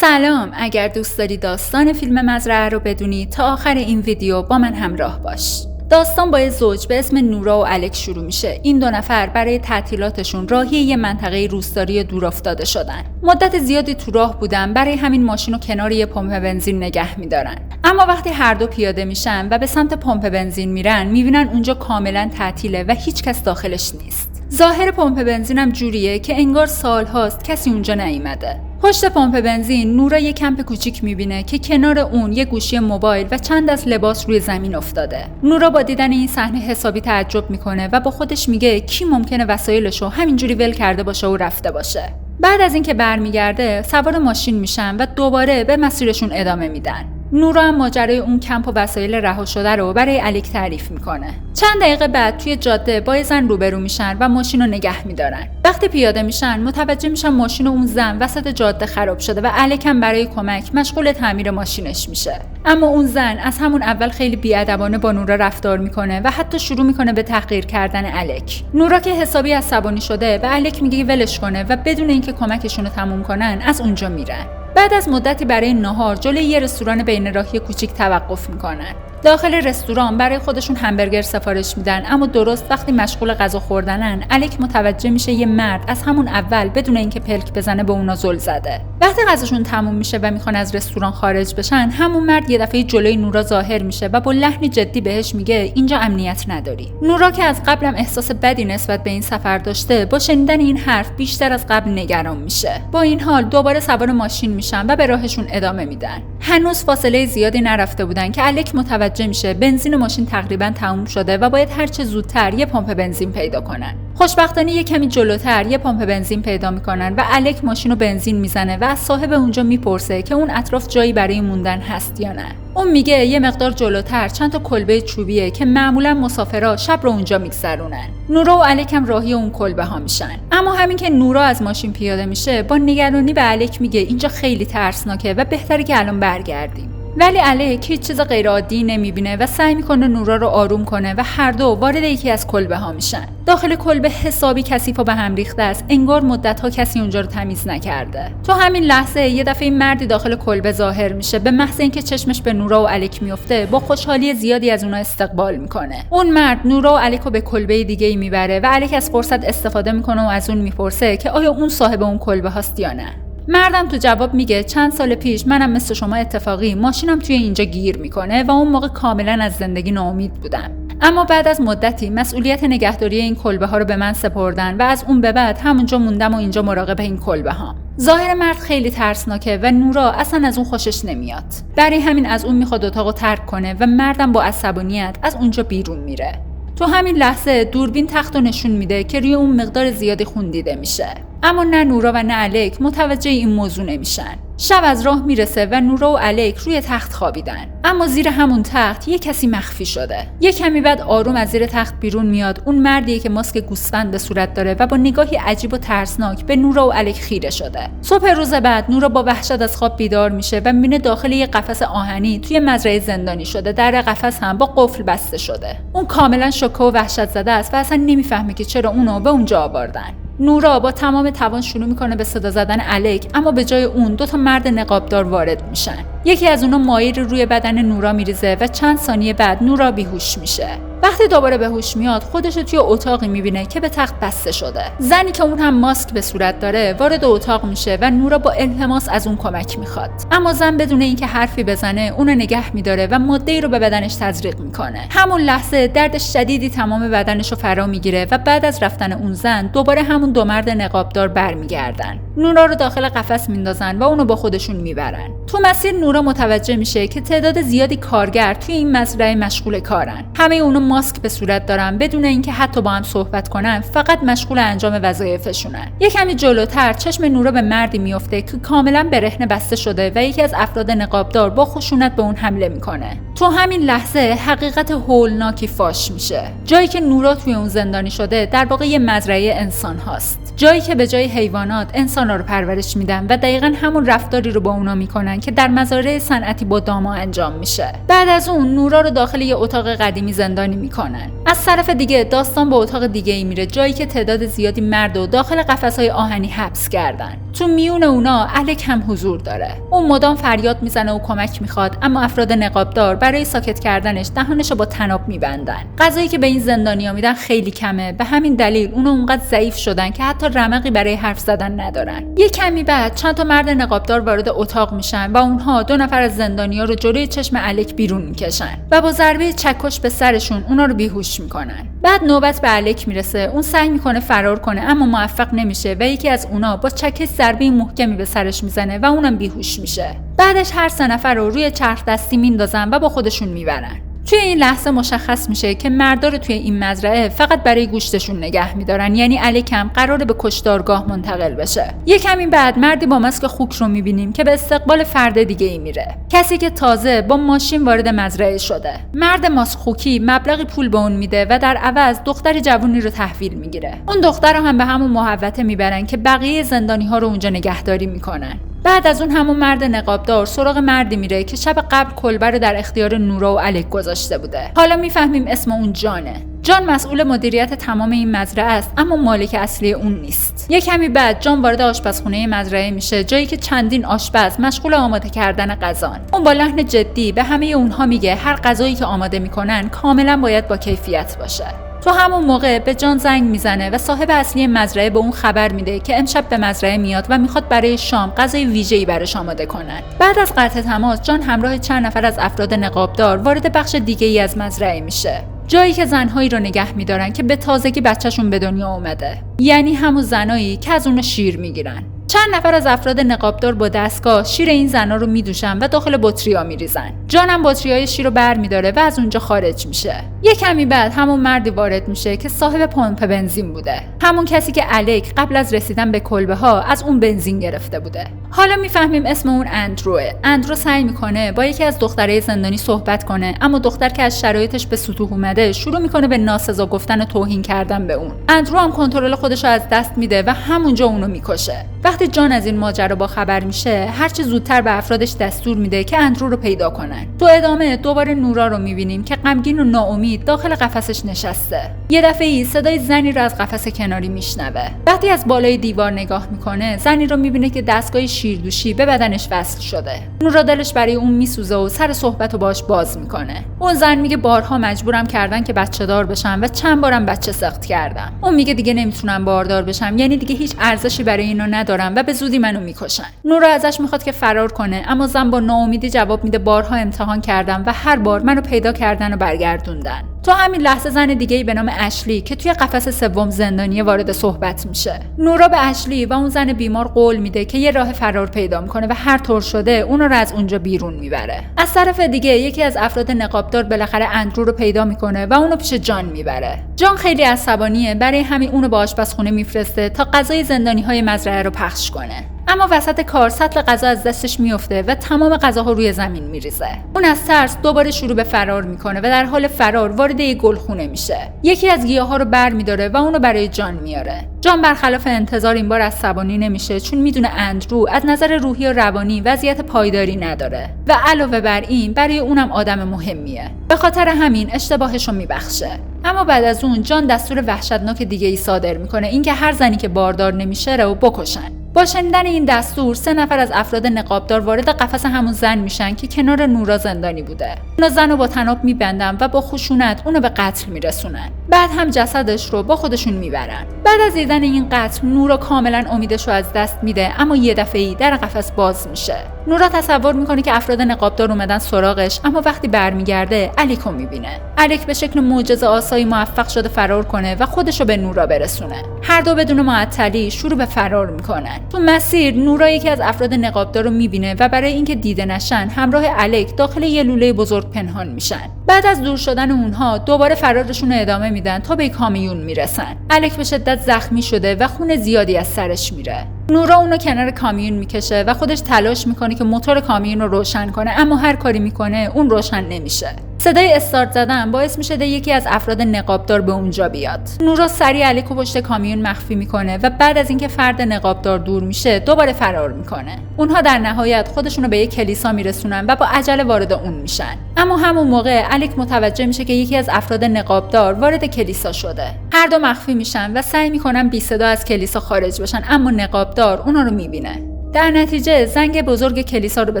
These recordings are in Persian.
سلام، اگر دوست داری داستان فیلم مزرعه رو بدونی تا آخر این ویدیو با من همراه باش. داستان با یه زوج به اسم نورا و الک شروع میشه. این دو نفر برای تعطیلاتشون راهی یه منطقه روستایی دورافتاده شدن. مدت زیادی تو راه بودن، برای همین ماشین رو کنار یه پمپ بنزین نگه میدارن. اما وقتی هر دو پیاده میشن و به سمت پمپ بنزین میرن، میبینن اونجا کاملا تعطیله و هیچ کس داخلش نیست. ظاهر پمپ بنزین هم جوریه که انگار سالهاست کسی اونجا نیومده. پشت پمپ بنزین نورا یه کمپ کوچیک میبینه که کنار اون یه گوشی موبایل و چند از لباس روی زمین افتاده. نورا با دیدن این صحنه حسابی تعجب میکنه و با خودش میگه کی ممکنه وسایلشو همینجوری ول کرده باشه و رفته باشه. بعد از اینکه برمیگرده سوار ماشین میشن و دوباره به مسیرشون ادامه میدن. نورا هم ماجرای اون کمپ و وسایل رها شده رو برای الک تعریف میکنه. چند دقیقه بعد توی جاده با یه زن روبرو میشن و ماشین رو نگه میدارن. وقتی پیاده میشن متوجه میشن ماشین اون زن وسط جاده خراب شده و الک هم برای کمک مشغول تعمیر ماشینش میشه. اما اون زن از همون اول خیلی بی‌ادبانه با نورا رفتار میکنه و حتی شروع میکنه به تحقیر کردن الک. نورا که حسابی عصبانی شده به الک میگه ولش کنه و بدون اینکه کمکشون رو تموم کنن از اونجا میرن. بعد از مدتی برای ناهار جلوی یه رستوران بین راهی کوچیک توقف میکنن. داخل رستوران برای خودشون همبرگر سفارش میدن، اما درست وقتی مشغول غذا خوردنن الک متوجه میشه یه مرد از همون اول بدون اینکه پلک بزنه به اونا زل زده. وقتی غذاشون تموم میشه و میخوان از رستوران خارج بشن، همون مرد یه دفعه جلوی نورا ظاهر میشه و با لحنی جدی بهش میگه اینجا امنیت نداری. نورا که از قبلم احساس بدی نسبت به این سفر داشته، با شنیدن این حرف بیشتر از قبل نگران میشه. با این حال دوباره سوار ماشین میشن و به راهشون ادامه میدن. هنوز فاصله زیادی نرفته بودن که الک متوجه میشه بنزین ماشین تقریبا تموم شده و باید هرچه زودتر یه پمپ بنزین پیدا کنن. خوشبختانه یه کمی جلوتر یه پمپ بنزین پیدا میکنن و الک ماشین رو بنزین میزنه و از صاحب اونجا میپرسه که اون اطراف جایی برای موندن هست یا نه. اون میگه یه مقدار جلوتر چند تا کلبه چوبیه که معمولا مسافرا شب رو اونجا میگذرونن. نورا و الک هم راهی اون کلبه ها میشن. اما همین که نورا از ماشین پیاده میشه با نگرانی به الک میگه اینجا خیلی ترسناکه و بهتره که الان برگردیم. ولی الک هیچ چیز غیر عادی نمیبینه و سعی میکنه نورا رو آروم کنه و هر دو وارد یکی از کلبه ها میشن. داخل کلبه حسابی کثیف و به هم ریخته است، انگار مدت ها کسی اونجا رو تمیز نکرده. تو همین لحظه یه دفعه مردی داخل کلبه ظاهر میشه. به محض اینکه چشمش به نورا و الک میفته با خوشحالی زیادی از اونها استقبال میکنه. اون مرد نورا و الک رو به کلبه دیگه‌ای میبره و الک از فرصت استفاده میکنه و از اون میپرسه که آیا اون صاحب اون کلبه هاست یا نه. مردم تو جواب میگه چند سال پیش منم مثل شما اتفاقی ماشینم توی اینجا گیر میکنه و اون موقع کاملا از زندگی ناامید بودم. اما بعد از مدتی مسئولیت نگهداری این کلبه ها رو به من سپردن و از اون به بعد همونجا موندم و اینجا مراقب این کلبه ها. ظاهر مرد خیلی ترسناکه و نورا اصلا از اون خوشش نمیاد. برای همین از اون میخواد اتاقو ترک کنه و مردم با عصبانیت از اونجا بیرون میره. تو همین لحظه دوربین تختو نشون میده که روی اون مقدار زیادی خون دیده میشه. اما نه نورا و نه الک متوجه این موضوع نمیشن. شب از راه میرسه و نورا و الک روی تخت خوابیدن. اما زیر همون تخت یه کسی مخفی شده. یه کمی بعد آروم از زیر تخت بیرون میاد. اون مردیه که ماسک گوسفند به صورت داره و با نگاهی عجیب و ترسناک به نورا و الک خیره شده. صبح روز بعد نورا با وحشت از خواب بیدار میشه و میبینه داخل یه قفس آهنی توی مزرعه زندانی شده. در قفس هم با قفل بسته شده. اون کاملا شوکه و وحشت زده است و اصلا نمیفهمه که چرا اونو به اونجا آوردن. نورا با تمام توان شروع میکنه به صدا زدن الک، اما به جای اون دو تا مرد نقابدار وارد میشن. یکی از اونها مایع روی بدن نورا میریزه و چند ثانیه بعد نورا بیهوش میشه. وقتی دوباره به هوش میاد خودش رو توی اتاقی میبینه که به تخت بسته شده. زنی که اون هم ماسک به صورت داره وارد اتاق میشه و نورا با التماس از اون کمک میخواد. اما زن بدون اینکه حرفی بزنه اونو نگه میداره و ماده‌ای رو به بدنش تزریق میکنه. همون لحظه درد شدیدی تمام بدنش رو فرا میگیره و بعد از رفتن اون زن دوباره همون دو مرد نقابدار برمیگردن. نورا رو داخل قفس میندازن و اونو با خودشون میبرن. تو مسیر نورا متوجه میشه که تعداد زیادی کارگر توی این مزرعه مشغول کارن. همه اونو ماسک به صورت دارن بدون اینکه حتی با هم صحبت کنن، فقط مشغول انجام وظایفشونن. یک کمی جلوتر چشم نورا به مردی میفته که کاملا برهنه بسته شده و یکی از افراد نقابدار با خشونت به اون حمله میکنه. تو همین لحظه حقیقت هولناکی فاش میشه. جایی که نورا توی اون زندانی شده در واقع یه مزرعه انسان هاست. جایی که به جای حیوانات انسان‌ها رو پرورش میدن و دقیقاً همون رفتاری رو با اونا میکنن که در مزارع صنعتی با داما انجام میشه. بعد از اون نورا رو داخل یه اتاق قدیمی زندانی میکنن. از طرف دیگه داستان به اتاق دیگه ای میره، جایی که تعداد زیادی مرد و داخل قفس‌های آهنی حبس کردن. تو میون اونا الک هم حضور داره. اون مدام فریاد میزنه و کمک میخواد، اما افراد نقابدار برای ساکت کردنش دهانشو با طناب میبندن. غذایی که به این زندانیا میدن خیلی کمه، به همین دلیل اونا اونقدر ضعیف شدن که حتی رمقی برای حرف زدن ندارن. یه کمی بعد چند تا مرد نقابدار وارد اتاق میشن و اونها 2 نفر از زندانیا رو جلوی چشم الک بیرون میکشن و با ضربه چکش به سرشون اونا رو بیهوش میکنن. بعد نوبت به الک میرسه. اون سعی میکنه فرار کنه اما موفق نمیشه و یکی از اونا با چکش ضربه محکمی به سرش میزنه و اونم بیهوش میشه. بعدش هر 3 نفر رو روی چرخ دستی میندازن و با خودشون میبرن. توی این لحظه مشخص میشه که مردا رو توی این مزرعه فقط برای گوشتشون نگه میدارن، یعنی الک هم قراره به کشتارگاه منتقل بشه. یه کمی بعد مردی با ماسک خوک رو میبینیم که به استقبال فرد دیگه ای میره، کسی که تازه با ماشین وارد مزرعه شده. مرد ماسک خوکی مبلغی پول به اون میده و در عوض دختر جوونی رو تحویل میگیره. اون دختر رو هم به همون محوطه میبرن که بقیه زندانی ها رو اونجا نگهداری میکنن. بعد از اون همون مرد نقابدار سراغ مردی میره که شب قبل کلبه رو در اختیار نورا و الک گذاشته بوده. حالا میفهمیم اسم اون جانه. جان مسئول مدیریت تمام این مزرعه است اما مالک اصلی اون نیست. یک کمی بعد جان وارد آشپزخونه مزرعه میشه، جایی که چندین آشپز مشغول آماده کردن غذان. اون با لحن جدی به همه اونها میگه هر غذایی که آماده میکنن کاملا باید با کیفیت باشه. تو همون موقع به جان زنگ میزنه و صاحب اصلی مزرعه به اون خبر میده که امشب به مزرعه میاد و میخواد برای شام غذای ویژه‌ای براش آماده کنن. بعد از قطع تماس جان همراه چند نفر از افراد نقابدار وارد بخش دیگه‌ای از مزرعه میشه، جایی که زنهایی رو نگه میدارن که به تازگی بچه‌شون به دنیا اومده، یعنی همون زنایی که از اون شیر میگیرن. چند نفر از افراد نقابدار با دستگاه شیر این زنا رو میدوشن و داخل بطری‌ها میریزن. جان هم بطری‌های شیر رو برمی‌داره و از اونجا خارج میشه. یه کمی بعد همون مردی وارد میشه که صاحب پمپ بنزین بوده، همون کسی که الک قبل از رسیدن به کلبه ها از اون بنزین گرفته بوده. حالا میفهمیم اسم اون اندروه. اندرو سعی میکنه با یکی از دخترای زندانی صحبت کنه، اما دختر که از شرایطش به سطوح اومده شروع میکنه به ناسزا گفتن و توهین کردن به اون. اندرو هم کنترل خودش رو از دست میده و همونجا اونو میکشه. وقتی جان از این ماجرا با خبر میشه، هرچه زودتر به افرادش دستور میده که اندرو رو پیدا کنن. تو ادامه دوباره نورا رو میبینیم که غمگین و ناامید داخل قفسش نشسته. یه دفعه‌ای صدای زنی رو از قفس کناری میشنوه. وقتی از بالای دیوار نگاه میکنه، زنی رو میبینه که دستگاه شیردوشی به بدنش وصل شده. نورا دلش برای اون میسوزه و سر صحبت رو باهاش باز میکنه. اون زن میگه بارها مجبورم کردن که بچه دار بشم و چند بارم بچه سخت کردم. اون میگه دیگه نمیتونم باردار بشم، یعنی دیگه هیچ ارزشی برای اینو ندارم و به زودی منو میکشن. نورا ازش میخواد که فرار کنه، اما زن با ناامیدی جواب میده بارها امتحان کردم و هر بار منو پیدا کردن و برگردوندن. تو همین لحظه زن دیگه‌ای به نام اشلی که توی قفس سوم زندانی وارد صحبت میشه. نورا به اشلی و اون زن بیمار قول میده که یه راه فرار پیدا میکنه و هر طور شده اون رو از اونجا بیرون میبره. از طرف دیگه یکی از افراد نقابدار بالاخره اندرو رو پیدا میکنه و اونو پیش جان میبره. جان خیلی عصبانیه، برای همین اونو به آشپزخونه میفرسته تا غذای زندانی‌های مزرعه رو پخش کنه. اما وسط کار سطل غذا از دستش میفته و تمام غذاها روی زمین میریزه. اون از ترس دوباره شروع به فرار میکنه و در حال فرار وارد یک گلخونه میشه. یکی از گیاها رو برمی‌داره و اونو برای جان میاره. جان برخلاف انتظار این بار عصبانی نمیشه، چون میدونه اندرو از نظر روحی و روانی وضعیت پایداری نداره و علاوه بر این برای اونم آدم مهمیه. به خاطر همین اشتباهشو میبخشه. اما بعد از اون جان دستور وحشتناک دیگه ای صادر میکنه، اینکه هر زنی که باردار نمیشه رو بکشن. با شنیدن این دستور 3 نفر از افراد نقابدار وارد قفس همون زن میشن که کنار نورا زندانی بوده. اونا زن رو با طناب میبندن و با خشونت اونو به قتل میرسونن. بعد هم جسدش رو با خودشون میبرن. بعد از دیدن این قتل نورا کاملا امیدش رو از دست میده، اما یه دفعه‌ای در قفس باز میشه. نورا تصور میکنه که افراد نقابدار اومدن سراغش، اما وقتی برمیگرده الکو میبینه. الک به شکل معجزه آسایی موفق شده فرار کنه و خودشو به نورا برسونه. هر دو بدون معطلی شروع به فرار میکنن. تو مسیر نورا یکی از افراد نقابدار رو میبینه و برای اینکه دیده نشن همراه الک داخل یه لوله بزرگ پنهان میشن. بعد از دور شدن اونها دوباره فرارشون رو ادامه میدن تا به کامیون میرسن. الک به شدت زخمی شده و خون زیادی از سرش میره. نورا اونو کنار کامیون میکشه و خودش تلاش میکنه که موتور کامیون رو روشن کنه، اما هر کاری میکنه اون روشن نمیشه. صدای استارت زدن باعث میشه یکی از افراد نقابدار به اونجا بیاد. نورا سریع الیکو پشت کامیون مخفی میکنه و بعد از اینکه فرد نقابدار دور میشه دوباره فرار میکنه. اونها در نهایت خودشونو به یک کلیسا میرسونن و با عجله وارد اون میشن. اما همون موقع الیک متوجه میشه که یکی از افراد نقابدار وارد کلیسا شده. هر دو مخفی میشن و سعی میکنن بی صدا از کلیسا خارج بشن، اما نقابدار اونا رو میبینه. در نتیجه زنگ بزرگ کلیسا رو به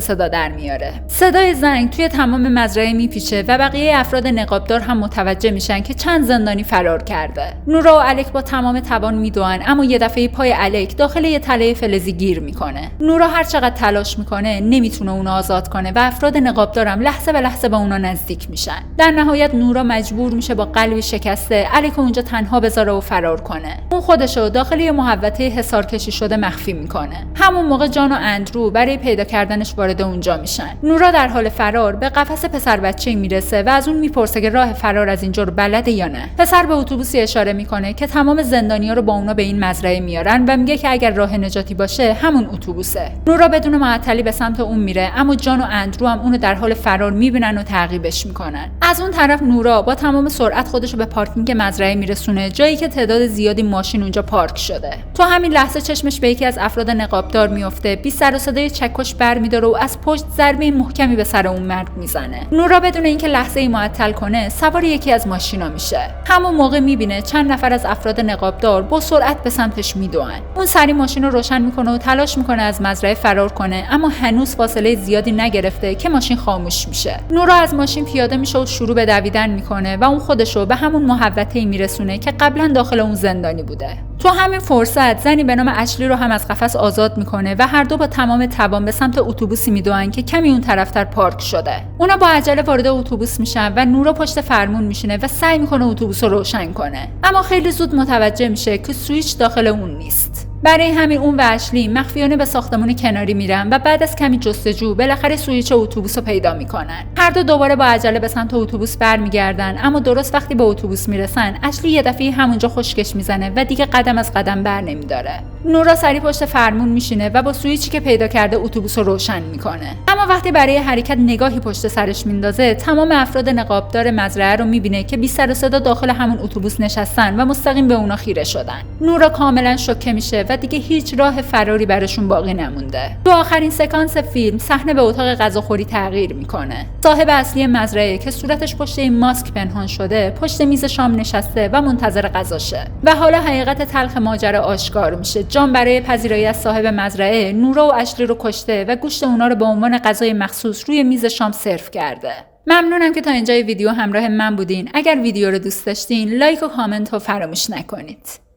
صدا در میاره. صدای زنگ توی تمام مزرعه میپیچه و بقیه افراد نقابدار هم متوجه میشن که چند زندانی فرار کرده. نورا و الیک با تمام توان میدوئن، اما یه دفعه پای الیک داخل یه تله فلزی گیر میکنه. نورا هر چقدر تلاش میکنه نمیتونه اونو آزاد کنه و افراد نقابدارم لحظه به لحظه به اونا نزدیک میشن. در نهایت نورا مجبور میشه با قلبی شکسته الیک اونجا تنها بذاره و فرار کنه. اون خودشو داخل یه محوطه حصار کشی شده مخفی میکنه. همون جان و اندرو برای پیدا کردنش وارد اونجا میشن. نورا در حال فرار به قفس پسر بچه‌ای میرسه و از اون میپرسه که راه فرار از اینجا رو بلده یا نه. پسر به اتوبوسی اشاره میکنه که تمام زندانی‌ها رو با اونا به این مزرعه میارن و میگه که اگر راه نجاتی باشه همون اتوبوسه. نورا بدون معطلی به سمت اون میره، اما جان و اندرو هم اونو در حال فرار میبینن و تعقیبش میکنن. از اون طرف نورا با تمام سرعت خودش رو به پارکینگ مزرعه میرسونه، جایی که تعداد زیادی ماشین اونجا پارک شده. تو همین لحظه چشمش به یکی از افراد نقابدار میفته. بی سر و صدای چکش برمی‌داره و از پشت ضربه محکمی به سر اون مرد میزنه. نورا بدون اینکه لحظه‌ای معطل کنه سوار یکی از ماشینا میشه. همون موقع میبینه چند نفر از افراد نقابدار با سرعت به سمتش میدوئن. اون سری ماشین رو روشن میکنه و تلاش میکنه از مزرعه فرار کنه، اما هنوز فاصله زیادی نگرفته که ماشین خاموش میشه. نورا از ماشین پیاده میشه و شروع به دویدن میکنه و اون خودشو به همون محوطه‌ای میرسونه که قبلا داخل اون زندانی بوده. تو همین فرصت زنی به نام اشلی رو هم از قفس آزاد میکنه و هر دو با تمام توان به سمت اتوبوسی میدوئن که کمی اون طرفتر پارک شده. اونا با عجله وارد اتوبوس میشن و نورا پشت فرمون میشینه و سعی میکنه اتوبوس رو روشن کنه، اما خیلی زود متوجه میشه که سوئیچ داخل اون نیست. برای همین اون و اشلی مخفیانه به ساختمون کناری میرن و بعد از کمی جستجو بالاخره سوئیچ اتوبوس رو پیدا میکنن. هر دو دوباره با عجله به سمت اتوبوس برمیگردن، اما درست وقتی به اتوبوس میرسن اشلی یه دفعه همونجا خشکش میزنه و دیگه قدم از قدم بر نمیداره. نورا سری پشت فرمون میشینه و با سوئیچی که پیدا کرده اتوبوس رو روشن میکنه، اما وقتی برای حرکت نگاهی پشت سرش میندازه تمام افراد نقابدار مزرعه رو میبینه که بی سر و صدا داخل همون اتوبوس نشستن و مستقیم به اونا خیره شدن. نورا کاملا شوکه میشه و دیگه هیچ راه فراری براشون باقی نمونده. تو آخرین سکانس فیلم صحنه به اتاق غذاخوری تغییر میکنه. صاحب اصلی مزرعه که صورتش پشت این ماسک پنهان شده پشت میز شام نشسته و منتظر غذاشه و حالا حقیقت تلخ ماجرا آشکار میشه. جان برای پذیرایی از صاحب مزرعه نورا و اشلی رو کشته و گوشت اونا رو به عنوان غذای مخصوص روی میز شام سرو کرده. ممنونم که تا اینجای ویدیو همراه من بودین. اگر ویدیو رو دوست داشتین لایک و کامنت رو فراموش نکنید.